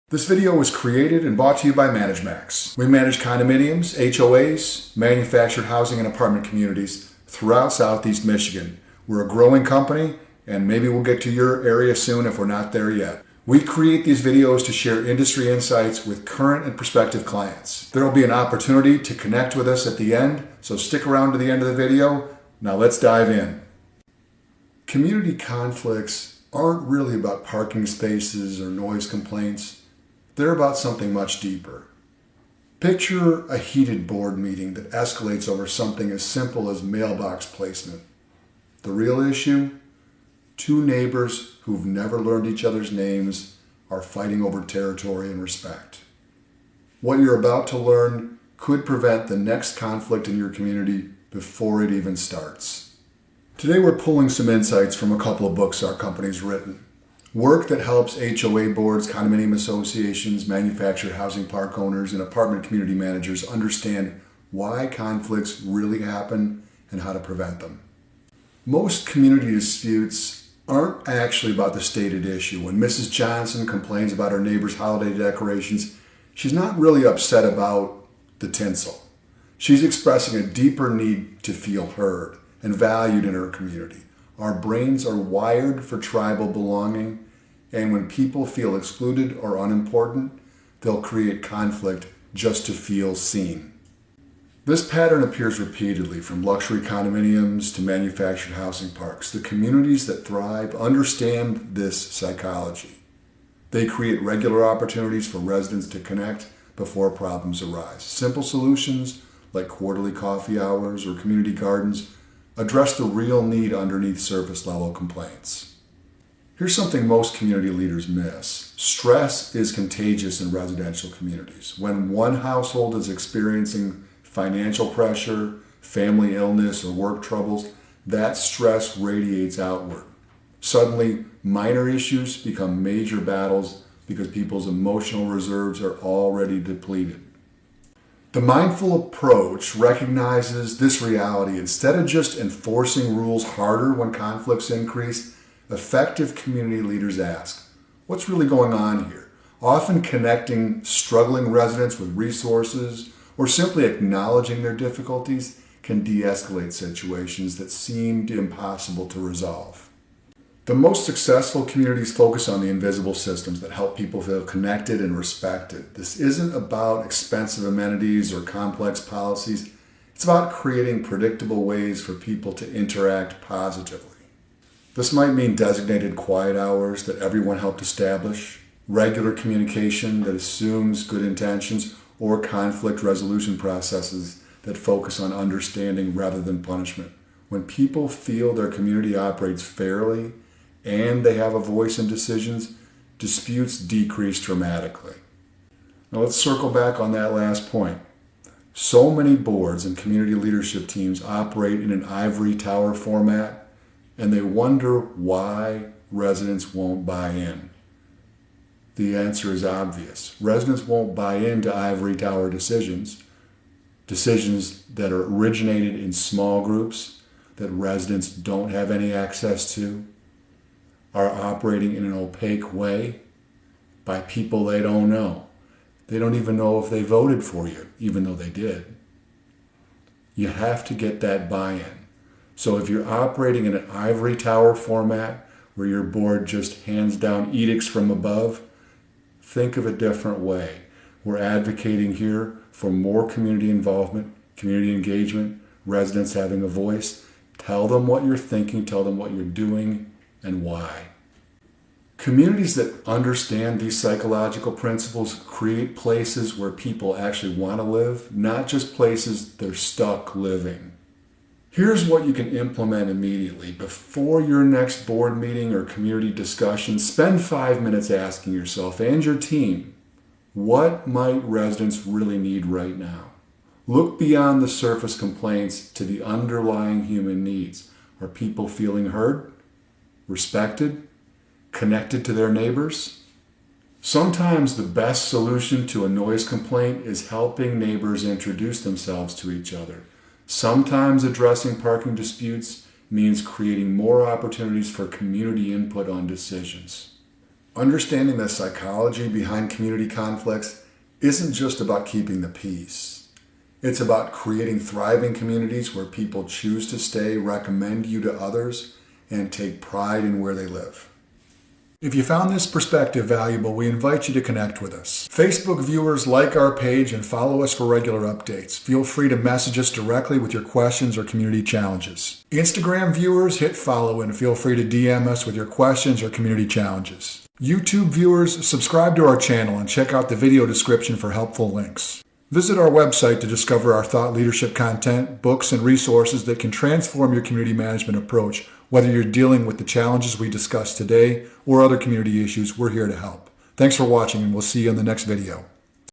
This video was created and brought to you by ManageMax. We manage condominiums, HOAs, manufactured housing and apartment communities throughout Southeast Michigan. We're a growing company, and maybe we'll get to your area soon if we're not there yet. We create these videos to share industry insights with current and prospective clients. There will be an opportunity to connect with us at the end, so stick around to the end of the video. Now let's dive in. Community conflicts aren't really about parking spaces or noise complaints. They're about something much deeper. Picture a heated board meeting that escalates over something as simple as mailbox placement. The real issue? Two neighbors who've never learned each other's names are fighting over territory and respect. What you're about to learn could prevent the next conflict in your community before it even starts. Today we're pulling some insights from a couple of books our company's written. Work that helps HOA boards, condominium associations, manufactured housing park owners, and apartment community managers understand why conflicts really happen and how to prevent them. Most community disputes aren't actually about the stated issue. When Mrs. Johnson complains about her neighbor's holiday decorations, she's not really upset about the tinsel. She's expressing a deeper need to feel heard and valued in her community. Our brains are wired for tribal belonging, and when people feel excluded or unimportant, they'll create conflict just to feel seen. This pattern appears repeatedly from luxury condominiums to manufactured housing parks. The communities that thrive understand this psychology. They create regular opportunities for residents to connect before problems arise. Simple solutions like quarterly coffee hours or community gardens address the real need underneath surface level complaints. Here's something most community leaders miss. Stress is contagious in residential communities. When one household is experiencing financial pressure, family illness, or work troubles, that stress radiates outward. Suddenly, minor issues become major battles because people's emotional reserves are already depleted. The mindful approach recognizes this reality. Instead of just enforcing rules harder when conflicts increase, effective community leaders ask, what's really going on here? Often connecting struggling residents with resources or simply acknowledging their difficulties can de-escalate situations that seemed impossible to resolve. The most successful communities focus on the invisible systems that help people feel connected and respected. This isn't about expensive amenities or complex policies. It's about creating predictable ways for people to interact positively. This might mean designated quiet hours that everyone helped establish, regular communication that assumes good intentions, or conflict resolution processes that focus on understanding rather than punishment. When people feel their community operates fairly and they have a voice in decisions, disputes decrease dramatically. Now let's circle back on that last point. So many boards and community leadership teams operate in an ivory tower format, and they wonder why residents won't buy in. The answer is obvious. Residents won't buy into ivory tower decisions that are originated in small groups that residents don't have any access to, are operating in an opaque way by people they don't know. They don't even know if they voted for you, even though they did. You have to get that buy-in. So if you're operating in an ivory tower format where your board just hands down edicts from above, think of a different way. We're advocating here for more community involvement, community engagement, residents having a voice. Tell them what you're thinking, tell them what you're doing, and why. Communities that understand these psychological principles create places where people actually want to live, not just places they're stuck living. Here's what you can implement immediately. Before your next board meeting or community discussion, spend 5 minutes asking yourself and your team, what might residents really need right now? Look beyond the surface complaints to the underlying human needs. Are people feeling heard, respected, connected to their neighbors? Sometimes the best solution to a noise complaint is helping neighbors introduce themselves to each other. Sometimes addressing parking disputes means creating more opportunities for community input on decisions. Understanding the psychology behind community conflicts isn't just about keeping the peace. It's about creating thriving communities where people choose to stay, recommend you to others, and take pride in where they live. If you found this perspective valuable, we invite you to connect with us. Facebook viewers, like our page and follow us for regular updates. Feel free to message us directly with your questions or community challenges. Instagram viewers, hit follow and feel free to DM us with your questions or community challenges. YouTube viewers, subscribe to our channel and check out the video description for helpful links. Visit our website to discover our thought leadership content, books, and resources that can transform your community management approach. Whether you're dealing with the challenges we discussed today or other community issues, we're here to help. Thanks for watching, and we'll see you in the next video.